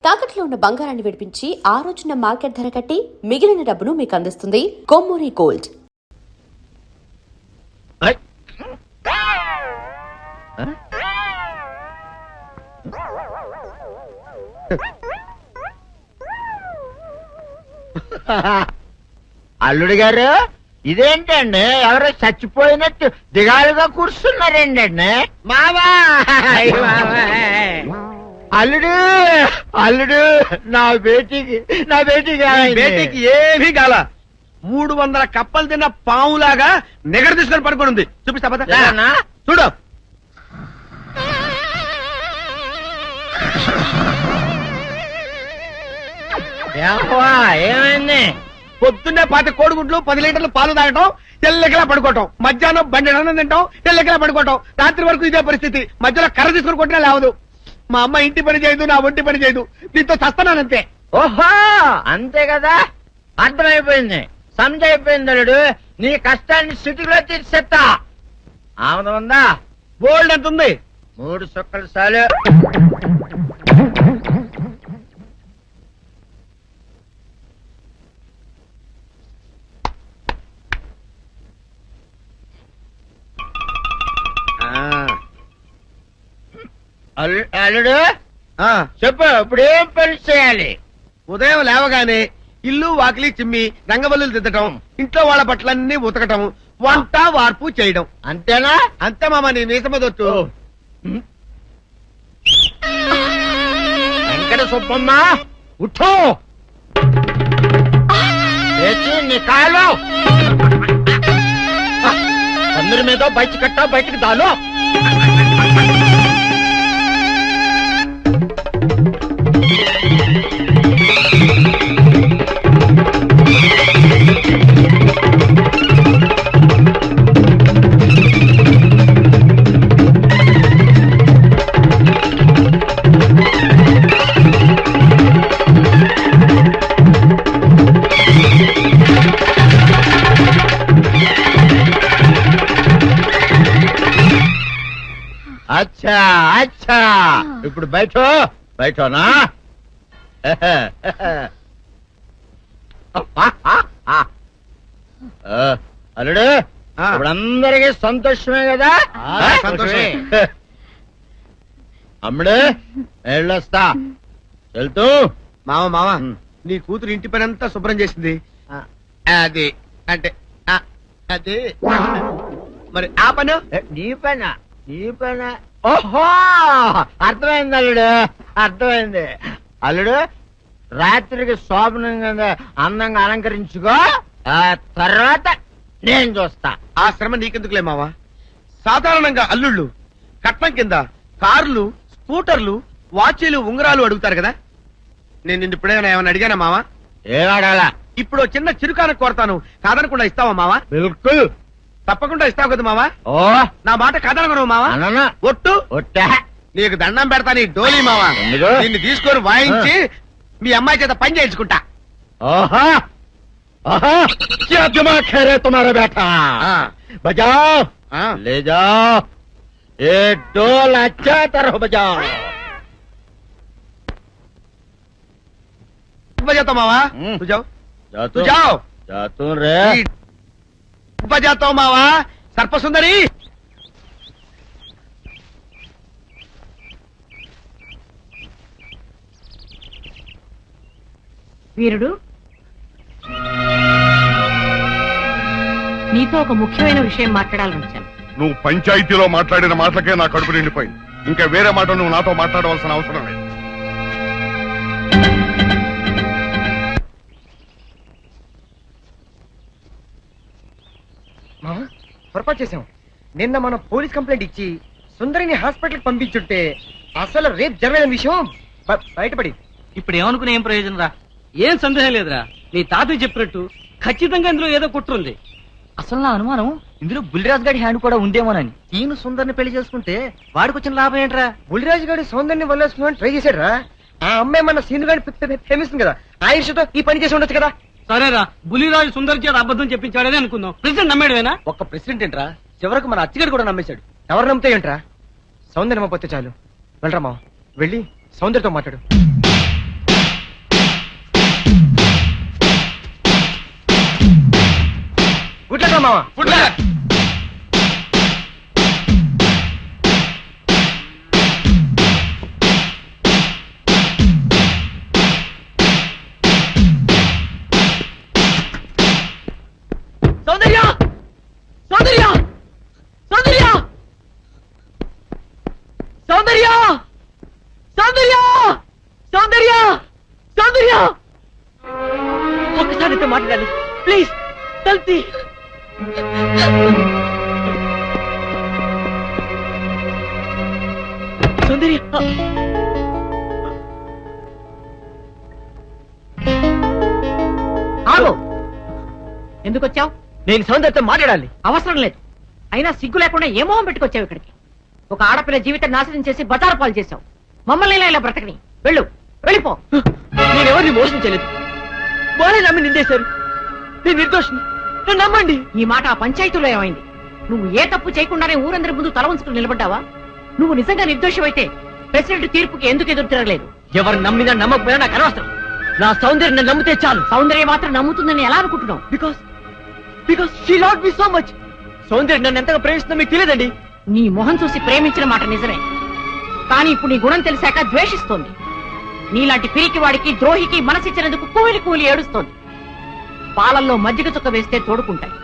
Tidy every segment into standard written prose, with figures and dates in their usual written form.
తాకట్లో ఉన్న బంగారాన్ని విడిపించి ఆ రోజున మార్కెట్ ధర కట్టి మిగిలిన డబ్బును మీకు అందిస్తుంది కొమ్మూరి గోల్డ్. అల్లుడు గారు, ఇదేంటండి ఎవరో చచ్చిపోయినట్టు దిగాలుగా కూర్చున్నారేంటండి? మావా అల్లుడు అల్లుడు నా బేటీకి ఏమీ కాల 300 కప్పలు తిన్న పావులాగా నిగడ తీసుకొని పడుకొని ఉంది. చూపిస్తా పద. చూడు. ఏమైంది? పొద్దున్నే 10 కోడిగుడ్లు 10 లీటర్లు పాలు తాగటం, తెల్లకిలా పడుకోవటం, మధ్యాహ్నం బండి అన్నం తింటాం, తెల్లకిలా పడుకోవటం, రాత్రి వరకు ఇదే పరిస్థితి. మధ్యలో కర్ర తీసుకుని కొట్టినా లేవదు. మా అమ్మ ఇంటి పని చేయదు, నా ఒంటి పని చేయదు. దీంతో చస్తున్నానంతే. ఓహో, అంతే కదా, అర్థమైపోయింది, సమజైపోయింది. అల్లుడు, నీ కష్టాన్ని సిటీలో తీర్చేస్తా. ఆమె ఉందా? గోల్డ్ ఎంత ఉంది? 3 సుక్కలు చాలు. అల్లుడు చెప్పు, ఇప్పుడు ఏం పని చేయాలి? ఉదయం లేవగానే ఇల్లు వాకిలి చిమ్మి రంగవల్లులు దిద్దటం, ఇంట్లో వాళ్ళ బట్టలన్నీ ఉతకటం, వంట వార్పు చేయడం. అంతేనా? అంతే మామ, నీ మీసమదొట్టు. వెంకట సుబ్బమ్మ, ఉఠో, లేచి నీ కాలు అందరి మీద బయట కట్టా, బయటికి దాలో. అచ్చా అచ్చా, ఇప్పుడు బయటనా? అల్లుడు, ఇప్పుడు అందరికీ సంతోషమే కదా? సంతోషమే. అమ్ముడు, వెళ్ళొస్తా. వెళ్తూ మామ నీ కూతురు ఇంటి పని అంతా శుభ్రం చేసింది. అది అంటే అది మరి ఆ పని నీ పైన. ఓహో, అర్థమైంది అల్లుడు, అర్థమైంది. అల్లుడు, రాత్రికి శోభనంగా అందంగా అలంకరించుకో, ఆ తర్వాత నేను చూస్తా. ఆ శ్రమ నీకెందుకులే మావా. సాధారణంగా అల్లుళ్ళు కట్నం కింద కార్లు, స్కూటర్లు, వాచీలు, ఉంగరాలు అడుగుతారు కదా. నేను నిన్ను ఇప్పుడేమైనా ఏమైనా అడిగానా మావా? ఏడాడాలా? ఇప్పుడు చిన్న చిరుకాన కోరతాను, కాదనకుండా ఇస్తావా మావా? బిల్కుల్ తప్పకుండా ఇస్తావు కదా మావా. ఓ, నా మాట కాదనగను మావా. అననా? ఒట్టు ఒట్టా. నీకు దండం పెడతా నీ డోలీ మావా. ఎందుకు? నిన్ను తీసుకొని వాయించి మీ అమ్మాయి చేత పని చేయించుకుంటా. ఓహా ఓహా, क्या दिमाग है रे तुम्हारा बेटा? बजाओ, ले जाओ, ये डोल अच्छा तरह बजाओ. बजाता मावा, तू जाओ, तू जाओ. जातू रे. बजाता हूँ मावा. सर्पसुंदरी, వీరుడు, నీతో ఒక ముఖ్యమైన విషయం మాట్లాడాలని వచ్చాను. నువ్వు పంచాయతీలో మాట్లాడిన మాటలకే నా కడుపు నిండిపోయింది. ఇంకా వేరే మాట నువ్వు నాతో మాట్లాడవలసిన అవసరం లేదు. పొరపాటు చేశాం. నిన్న మనం పోలీస్ కంప్లైంట్ ఇచ్చి సుందరిని హాస్పిటల్కి పంపించుంటే అసలు రేపు జరగని విషయం బయటపడి. ఇప్పుడు ఏమనుకునే ఏం ప్రయోజనం రా? ఏం సందేహం లేదురా, నీ తాతయ్య చెప్పినట్టు ఖచ్చితంగా ఇందులో ఏదో కుట్రుంది. అసలు నా అనుమానం ఇందులో బుల్లిరాజు గారి హ్యాండ్ కూడా ఉందేమోనని. ఈయన సుందరిని పెళ్లి చేసుకుంటే వాడికి వచ్చిన లాభం ఏంట్రా? బుల్లిరాజు గారి సౌందర్ని వల్లేసుకుని ట్రై చేశాడు రా. ఆ అమ్మాయి మన సీను గారి ప్రేమిస్తుంది కదా, ఆ ఇష్టతో ఈ పని చేసి ఉండొచ్చు కదా. సరేరా, బుల్లిరాజు సుందర్ చేత అబద్ధం చెప్పించాడని అనుకుందాం. ప్రెసిడెంట్ నమ్మేడువేనా? ఒక్క ప్రెసిడెంట్ ఏంట్రా, చివరకు మన అచ్చిగాడు కూడా నమ్మేశాడు. ఎవరు నమ్మితే ఏంట్రా? సౌందర్యం నమ్మపోతే చాలు. వెళ్ళరా మా, వెళ్ళి సౌందర్యతో మాట్లాడు. వెళ్దాం మావా. సౌందర్య సౌందర్య సౌందర్య సౌందర్య సౌందర్య సౌందర్య సౌందర్య ఒక్కసారి అయితే మాట్లాడాలి ప్లీజ్ తల్తి. సౌందర్య ఆగు. ఎందుకు వచ్చావు? నేను సౌందర్యతో మాట్లాడాలి. అవసరం లేదు. అయినా సిగ్గు లేకుండా ఏ మొహం పెట్టుకొచ్చావు ఇక్కడికి? ఒక ఆడపిల్ల జీవితం నాశనం చేసి బజారు పాలు చేశావు. మమ్మల్ని ఇలా బ్రతకని. వెళ్ళు, వెళ్ళిపో. నేనెవరిని మోసం చేయలేదు. వాళ్ళే నమ్మి నిందేశారు. నేను నిర్దోషిని, నన్ను నమ్మండి. ఈ మాట ఆ పంచాయతీలో ఏమైంది? నువ్వు ఏ తప్పు చేయకుండానే ఊరందరి ముందు తల ఉంచుకుని నిలబడ్డావా? నువ్వు నిజంగా నిర్దోషమైతే ప్రెసిడెంట్ తీర్పుకి ఎందుకు ఎదురు తిరగలేదు? ఎవరు నమ్మినా నమ్మకపోయినా నాకు అనవసరం. నా సౌందర్యం నన్ను నమ్మితే చాలు. సౌందర్య మాత్రం నమ్ముతుందని ఎలా అనుకుంటున్నావు? Because she loved me so much. సౌందర్యం నన్ను ఎంతగా ప్రేమిస్తుందో మీకు తెలియదండి. నీ మొహం చూసి ప్రేమించిన మాట నిజమే, కానీ ఇప్పుడు నీ గుణం తెలిసాక ద్వేషిస్తోంది. నీలాంటి పిరికి వాడికి ద్రోహికి మనసిచ్చినందుకు కూలి కూలి ఏడుస్తోంది. పాలల్లో మజ్జిగ చుక్క వేస్తే తోడుకుంటాయి,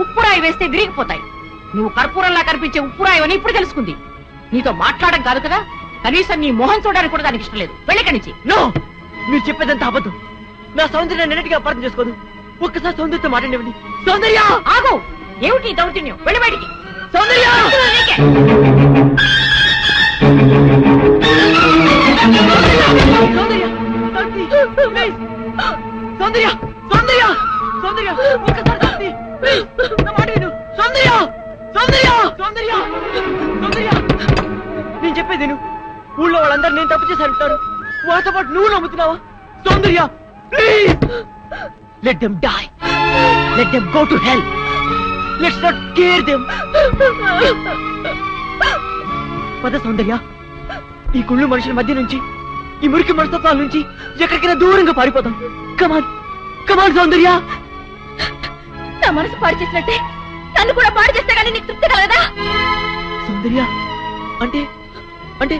ఉప్పురాయి వేస్తే విరిగిపోతాయి. నువ్వు కర్పూరంలా కనిపించే ఉప్పురాయని ఇప్పుడు తెలుసుకుంది. నీతో మాట్లాడడం కాదు కదా, కనీసం నీ మొహం చూడడానికి కూడా దానికి ఇష్టం లేదు. వెళ్ళకనిచ్చి. నో, మీరు చెప్పేదంతా అబద్ధం. నా సౌందర్యం నెన్నటిగా అపార్థం చేసుకోదు. ఒక్కసారి సౌందర్యతో మాట్లాడేవండి. సౌందర్య ఆగు. ఏమిటి ఈ దౌర్జన్యం? వెళ్ళి బయటికి. సౌందర్య నీకే. సౌందర్య ప్లీజ్. సౌందర్య సౌందర్య సౌందర్య ఒక్కసారి శాంతి, ప్లీజ్. నా మాట విను. సౌందర్య సౌందర్య సౌందర్య సౌందర్య నేను చెప్పేది విను. ఊళ్ళో వాళ్ళందరూ నేను తప్పు చేసి అంటారు. వాళ్ళతో పాటు నువ్వు నమ్ముతున్నావా? Soundarya please. Let them die, let them go to hell. Let's not care them. పద సౌందర్య, ఈ కుళ్ళు మనుషుల మధ్య నుంచి, ఈ మురికి మనస్తత్వాల నుంచి ఎక్కడికైనా దూరంగా పారిపోతాం. కమాన్ కమాన్ సౌందర్య. నా మనసు పాడు చేసినట్టే నన్ను కూడా పాడు చేస్తే కానీ నీకు తృప్తి కలగదా? సౌందర్య అంటే అంటే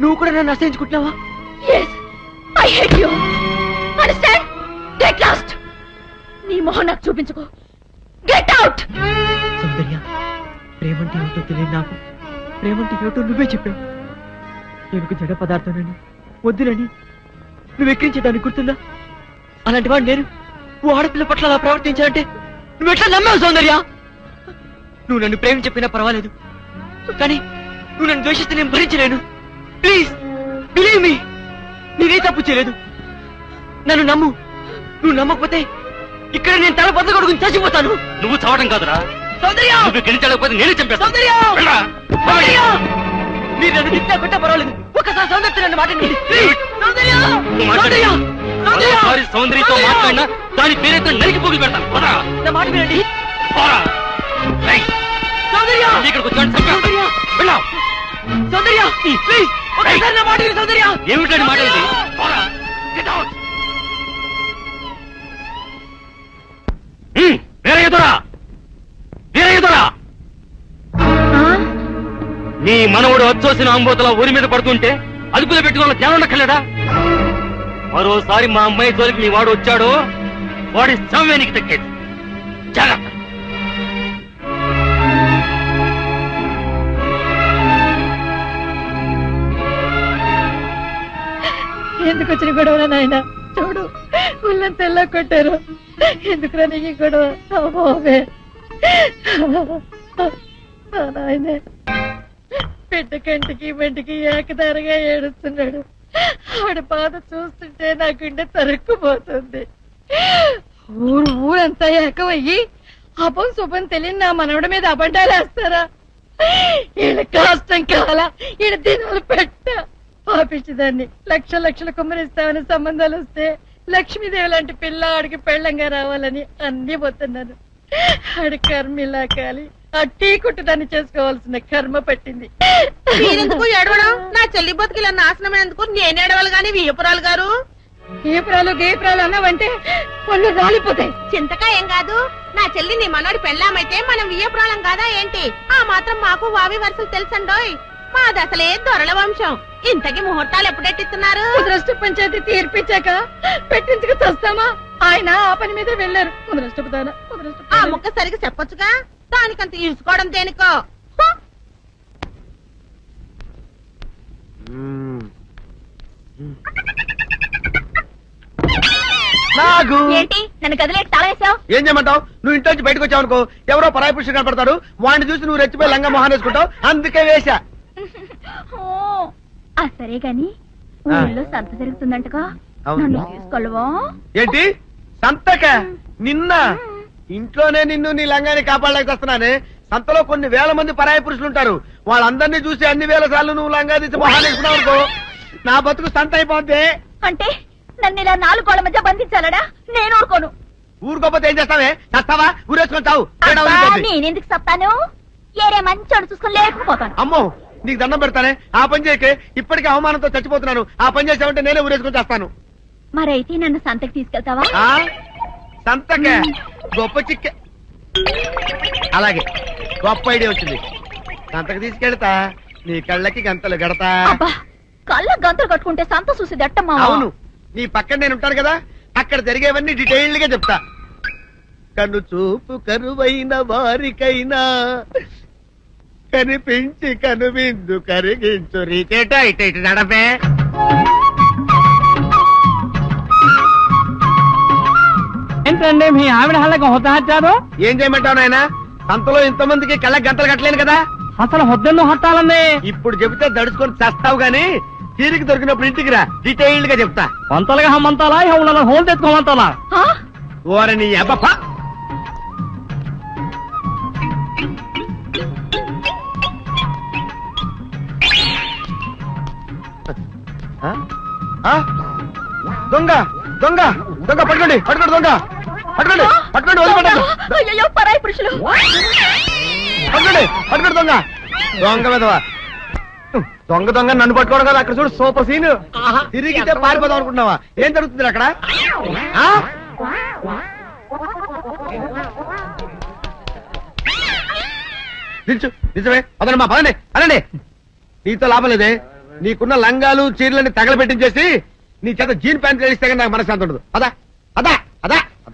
నువ్వు కూడా నన్ను అసహించుకుంటున్నావా? Yes, I hate you. Understand? Get lost. నీ మొహం నాకు చూపించుకో. Get out. సౌందర్య, ప్రేమంటే ఏమిటో తెలియదు నాకు. ప్రేమంటే ఏమిటో నువ్వే చెప్పావు. నేను జడ పదార్థానని, వద్దునని నువ్వు ఎక్కించేదాన్ని గుర్తుందా? అలాంటి వాడు నేను ఓ ఆడపిల్ల పట్ల అలా ప్రవర్తించాలంటే నువ్వు ఎట్లా నమ్మావు సౌందర్య? నువ్వు నన్ను ప్రేమ చెప్పినా పర్వాలేదు, కానీ నువ్వు నన్ను ద్వేషిస్తే నేను భరించలేను. ప్లీజ్ బిలీవ్ మీ, నేనే తప్పు చేయలేదు. నన్ను నమ్ము. నువ్వు నమ్మకపోతే ఇక్కడ నేను తల బద్ద కొడుకుని చచ్చిపోతాను. నువ్వు చావడం కాదురా, సౌందర్య నువ్వు గెలిచలేకపోతే నేనే చంపేస్తాను. సౌందర్య సౌందర్య, మీరు నన్ను తిట్టా కొట్టా పర్వాలేదు, ఒక్కసారి సౌందర్య నన్ను మాట్లాడండి. సౌందర్య సౌందర్య సౌందర్య సౌందర్యతో మాట్లాడినా దాని పేరైతే నరికి పోగి పెడతాను. పోరా. నా మాట వినండి. పోరా. రేయ్, సౌందర్య ఇక్కడికి వచ్చాను చంపేస్తాను. వెళ్ళావు. సౌందర్య ప్లీజ్ ఒక్కసారి నా మాట విను. సౌందర్య ఏమిటండి మాట ఇది? పోరా. Get out. వీరయ్యదురా, వీరయ్యదురా, నీ మనవుడు వచ్చోసిన అంబోతల ఊరి మీద పడుతుంటే అదుపులో పెట్టుకోవాలని ధ్యానం ఉండక్కర్లేదా? మరోసారి మా అమ్మాయి జోలికి నీ వాడు వచ్చాడు, వాడి సమయానికి దక్కేది. జాగ్రత్త. ఎందుకు వచ్చిన గొడవ నాయన? చూడు, ఊళ్ళంతా ఎలా కొట్టారు. ఎందుకురా నీకు ఈ గొడవ? అమ్మోవే నాయనే, బిడ్డ కంటికి బంటికి ఏకదారిగా ఏడుస్తున్నాడు. ఆడ బాధ చూస్తుంటే నా గుండె తరుక్కుపోతుంది. ఊరంతా ఏకమయ్యి అపం శుభం తెలియని నా మనవడి మీద అబద్ధాలు వేస్తారా? ఈయన కష్టం కాలా, ఈయన దినాలు పెట్ట పాపించదాన్ని. లక్షలు కుమ్మరిస్తామని సంబంధాలు వస్తే లక్ష్మీదేవి లాంటి పిల్ల ఆడికి పెళ్ళంగా రావాలని అన్ని పోతున్నాను. ఆడి కర్మ ఇలా కాలి ఆ టీ కుట్టు దాన్ని చేసుకోవాల్సిన కర్మ పట్టింది. మీరెందుకు ఏడవడం? నా చెల్లి బతుకిలా నాశనమైనందుకు నేను ఏడవాలి గాని వీయపురాలు గారు. గీపురాలు అన్నావంటే పళ్ళు రాలిపోతాయి. చింతకాయ ఏం కాదు, నా చెల్లి నీ మనోడి పెళ్ళామైతే మనం వియ్యపురాళం కాదా ఏంటి? ఆ మాత్రం మాకు వావి వరుసలు తెలుసండోయ్. మాది అసలే దొరల వంశం. ఇంతకి ముహూర్తాలు ఎప్పుడెట్టిస్తున్నారు? ముద్రష్ట పంచాయతీ తీర్పిచ్చాక పెట్టించుకు తెస్తామా? ఆయన ఆ పని మీద వెళ్ళారు. ఆ ముక్క సరిగా చెప్పొచ్చుగా, దానికంత ఈడ్చుకోవడం దేనికో. నాగు ఏంటి నన్ను గదిలేక తాళేసావు? ఏం చేయమంటావు? నువ్వు ఇంట్లో నుంచి బయటకు వచ్చావు అనుకో, ఎవరో పరాయి పురుషుడు కనపడతాడు, వాడిని చూసి నువ్వు రెచ్చిపోయి లంగా మొహాన్ వేసుకుంటావు, అందుకే వేశా. సరే గాని ఊళ్ళో సంత జరుగుతుందంటగా, అవును. నన్ను తీసుకెళ్ళవా? ఏంటి సంతక? నిన్న ఇంట్లోనే నిన్ను నీ లంగాన్ని కాపాడలేకొస్తున్నానే. సంతలో కొన్ని వేల మంది పరాయి పురుషులు ఉంటారు, వాళ్ళందరినీ చూసి అన్ని వేల సార్లు నువ్వు లంగా తీసి మొహాన్ వేసుకున్నావు అనుకో, నా బతుకు సంత అయిపోద్ది. అంటే నన్ను ఇలా 4 గోళ్ల మధ్య బంధించాలడా? నేను ఊరుకోను. ఊరుకోపోతే ఏం చేస్తావే? చస్తావా? ఊరేసుకొని చావు. నేనెందుకు చెప్తాను? ఏరే మంచోడు చూసుకుని లేకపోతాను. అమ్మో, నీకు దండం పెడతానే, ఆ పని చేయకే. ఇప్పటికే అవమానంతో చచ్చిపోతున్నాను, ఆ పని చేసావంటే నేనే ఊరేసుకొని చేస్తాను. మరైతే నన్ను సంతకి తీసుకెళ్తావా? ఆ సంతకే గొప్ప చిక్కే. అలాగే, గొప్ప ఐడియా వచ్చింది. సంతకు తీసుకెళ్తా, నీ కళ్ళకి గంతలు గడతా. అబ్బా, కళ్ళ గంతలు కట్టుకుంటే సంత చూసి దట్టమ్మా. అవును, నీ పక్కన నేను ఉంటాను కదా, అక్కడ జరిగేవన్నీ డీటెయిల్డ్ గా చెప్తా. కను చూపు కరువైన వారికైనా కనిపించి కనువిందు కరిగించు రీకేట ఇటు ఇటు నడపే. ఏంటండి మీ ఆవిడ హళ్ళకి హొత్తహచ్చారు? ఏం చేయమంటావు నాయన? సంతలో ఇంతమందికి కళ్ళకి గంటలు కట్టలేను కదా. అసలు హొద్దెందుకు హత్తాలండి? ఇప్పుడు చెబితే దడుచుకొని చస్తావు గాని, తీరికి దొరికినప్పుడు ఇంటికి రా, డీటెయిల్డ్ గా చెప్తా. వంతలుగా హమ్మంతాలా ఇవాళ హోల్ తెచ్చుకోమంతాలా? ఓరని అబ్బప్ప. దొంగ దొంగ దొంగ పట్టుకోండి, పట్టుకోండి, దొంగ పట్టుకోండి, పట్టుకోండి, వదిలిపెట్టండి. అయ్యో పరాయి పురుషులు. పట్టుకోండి, పట్టుకోండి, దొంగ దొంగ విధవా. దొంగ దొంగ నన్ను పట్టుకోవడం కదా. అక్కడ చూడు సూపర్ సీన్. తిరిగితే పారిపోదాం అనుకుంటున్నావా? ఏం జరుగుతుంది అక్కడ? ఆ? నిల్చు, నిజమే. పదండి, పదండి, అనండి. నీతో లాభం లేదే. నీకున్న లంగాలు చీరలని తగలబెట్టించేసి నీ చేత జీన్ ప్యాంట్ వేస్తే నాకు మనశ్శాంతి ఉండదు. అదా అదా అదా